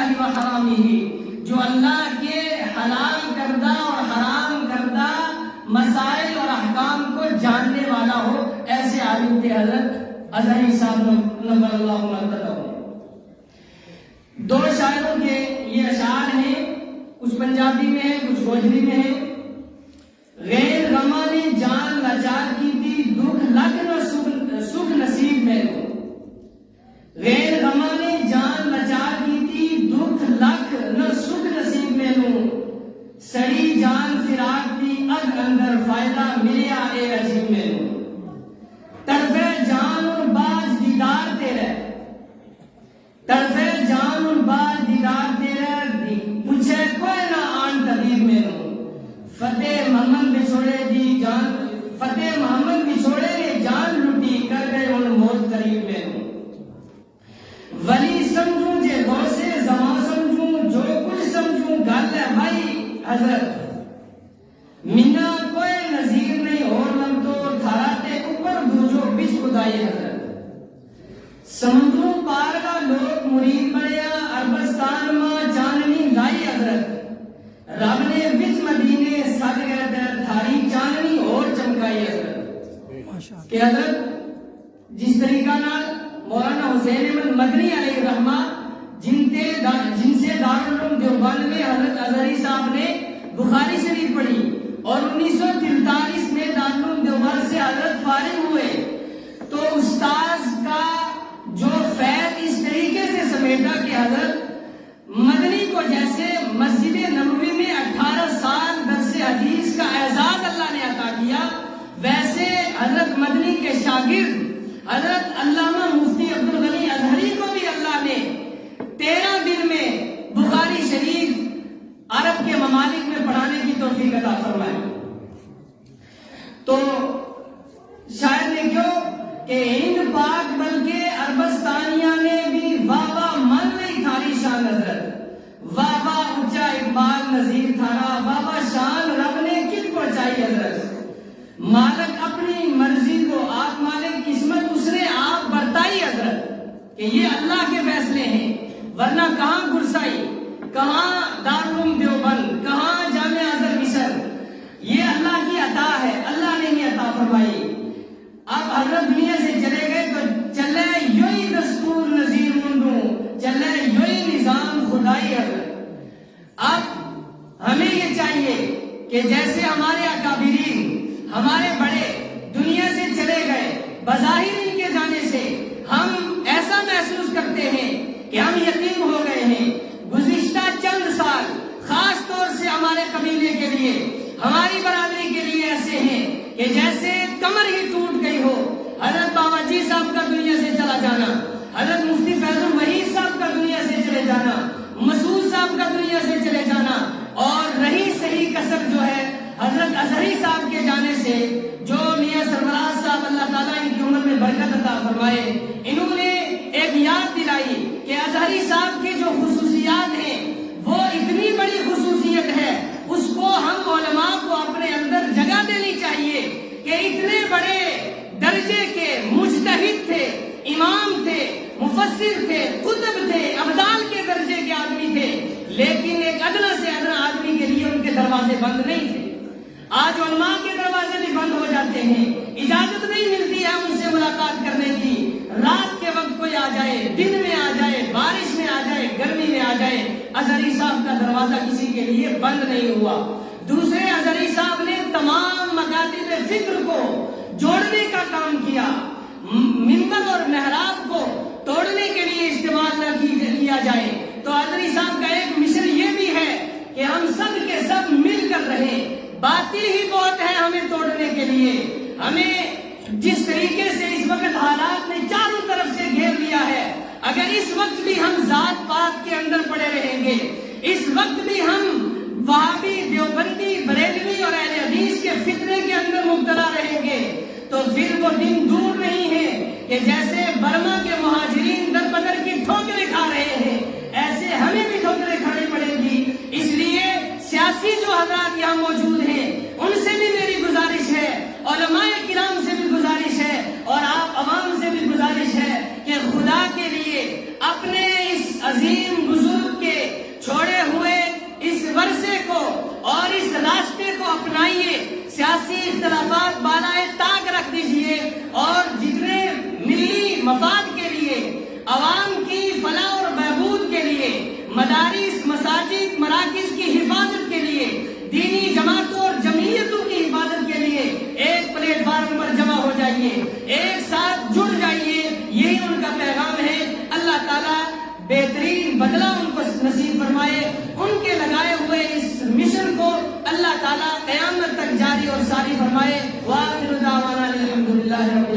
اللہ و حرامہ، جو اللہ کے حلال کردہ اور حرام کردہ مسائل اور احکام کو جاننے والا ہو، ایسے عالم تھے حضرت اظہری صاحب نور اللہ مرتضی۔ دو شاعروں کے یہ اشعار ہیں، کچھ پنجابی میں ہیں کچھ گوجری میں ہیں۔ غیر غمہ نے جان لاچار کی تھی، دکھ لکھ نہ سکھ نصیب میں لو۔ غیر غمہ نے جان لاچار کی تھی، دکھ لکھ نہ سکھ نصیب میں لو۔ سڑی جان فراق تھی اگ اندر، فائدہ ملیا اے عجیب میں لو۔ طرفِ جان اور باز دیدار تیرے، طرفِ جان اور باز دیدار تیرے، پوچھے کوئی نہ آن طبیب میں لو۔ فتح محمد بچھوڑے دی جان، فتح محمد بچھوڑے نے جان لٹی، کر گئے ان موت قریب میں لو۔ ولی سمجھوں جے غوثِ زمان سمجھوں، جو کچھ سمجھوں گل ہے بھائی حضرت۔ منا کوئی نظیر نہیں اور لم تو، تھراتے اوپر دوجو بچ خدائی حضرت۔ سمندروں پار کا لوگ مرید بڑیا، عربستان ماں چاندنی لائی حضرت۔ رب نے بچ مدینے سد گئے در، تھاری چاندنی اور چمکائی حضرت۔ کہ حضرت جس طریقہ نال مولانا حسین احمد مدنی علیہ الرحمہ جن سے دارالعلوم دیوبند میں حضرت اظہری صاحب نے بخاری شریف پڑھی اور 1943 میں دارالعلوم دیوبند سے حضرت فارغ ہوئے، تو استاذ کا جو فیض اس طریقے سے سمیٹا کہ حضرت مدنی کو جیسے مسجد نبوی میں 18 سال درس حدیث کا اعزاز اللہ نے عطا کیا، ویسے حضرت مدنی کے شاگرد حضرت علامہ مفتی عبدالغنی اظہری کو بھی اللہ نے 13 دن میں بخاری شریف عرب کے ممالک میں پڑھانے کی توفیق عطا فرمائی۔ تو شاید نے کیوں کہ ہند پاک بلکہ عربستانیہ نے بھی واہ واہ من نہیں تھاری شان حضرت، واہ واہ اونچا اقبال نظیر تھارا، واہ واہ شان رب نے کت پہنچائی حضرت۔ مالک اپنی مرضی کو آپ مالک، قسمت اس نے آپ برتائی حضرت، کہ یہ اللہ کے فیصلے ہیں، ورنہ کہاں گرسائی، کہاں دارالعلوم دیوبند، کہاں جامعہ ازہر مصر، یہ اللہ کی عطا ہے، اللہ نے یہ عطا فرمائی۔ اب حضرت دنیا سے چلے گئے تو چلے یوہی دستور نظیر منڈوں، چلے یوہی نظام خدائی حضرت۔ اب ہمیں یہ چاہیے کہ جیسے ہمارے اکابرین، ہمارے بڑے دنیا سے چلے گئے، بظاہر ان کے جانے سے ہم ایسا محسوس کرتے ہیں کہ ہم یتیم ہو گئے ہیں۔ گزشتہ چند سال خاص طور سے ہمارے قبیلے کے لیے، ہماری برادری کے لیے ایسے ہیں کہ جیسے کمر ہی ٹوٹ گئی ہو۔ حضرت بابا جی صاحب کا دنیا سے چلا جانا، حضرت مفتی فیض الوحید صاحب کا دنیا سے چلے جانا، مسعود صاحب کا دنیا سے چلے جانا، اور رہی صحیح کسر جو ہے حضرت اظہری صاحب کے جانے سے، جو میاں سرفراز صاحب اللہ تعالیٰ ان کی عمر میں برکت عطا فرمائے، انہوں نے ایک یاد دلائی کہ اظہری صاحب کی جو خصوصیات ہیں وہ اتنی بڑی خصوصیت ہے، اس کو ہم علماء کو اپنے اندر جگہ دینی چاہیے کہ اتنے بڑے درجے کے مجتہد تھے، امام تھے، مفسر تھے، قطب تھے، ابدال کے درجے کے آدمی تھے، لیکن ایک ادنا سے ادنا آدمی کے لیے ان کے دروازے بند نہیں تھے۔ آج علماء کے دروازے بھی بند ہو جاتے ہیں، اجازت نہیں ملتی ہے ان سے ملاقات کرنے کی۔ رات کے وقت کوئی آ جائے، دن میں آ جائے، بارش میں آ جائے، گرمی میں آ جائے، اظہری صاحب کا دروازہ کسی کے لیے بند نہیں ہوا۔ دوسرے اظہری صاحب نے تمام مکاتب فکر کو جوڑنے کا کام کیا، منبر اور محراب کو توڑنے کے لیے استعمال نہ کیا جائے۔ تو اظہری صاحب کا ایک مشن یہ بھی ہے کہ ہم سب کے سب مل کر رہیں۔ باطل ہی بہت ہے ہمیں توڑنے کے لیے۔ ہمیں جس طریقے سے اس وقت حالات نے چاروں طرف سے گھیر لیا ہے، اگر اس وقت بھی ہم ذات پات کے اندر پڑے رہیں گے، اس وقت بھی ہم وہابی، دیوبندی، بریلوی اور اہل حدیث کے فتنے کے اندر مبتلا رہیں گے، تو پھر وہ دن دور نہیں ہے کہ جیسے برما کے مہاجرین در بدر کی ٹھوکریں کھا رہے ہیں، ایسے ہمیں بھی ٹھوکریں کھانی پڑیں گی۔ اس لیے سیاسی جو حضرات یہاں موجود ہیں ان سے بھی میری گزارش ہے، علماء کرام سے بھی گزارش ہے، اور آپ عوام سے بھی گزارش ہے کہ خدا کے لیے اپنے اس عظیم بزرگ کے رکھ دیجئے اور جتنے ملی مفاد کے لیے، عوام کی فلاح اور بہبود کے لیے، مدارس، مساجد، مراکز کی حفاظت کے لیے، دینی جماعتوں اور جمعیتوں کی حفاظت کے لیے ایک پلیٹ فارم پر جمع ہو جائیے، ایک ساتھ جڑ جائیے، یہی ان کا پیغام ہے۔ اللہ تعالیٰ بہترین بدلہ ان کو نصیب فرمائے، ان کے لگائے ہوئے اس مشن کو اللہ تعالیٰ قیامت تک جاری اور ساری فرمائے۔ وآخر دعوانا الحمدللہ رب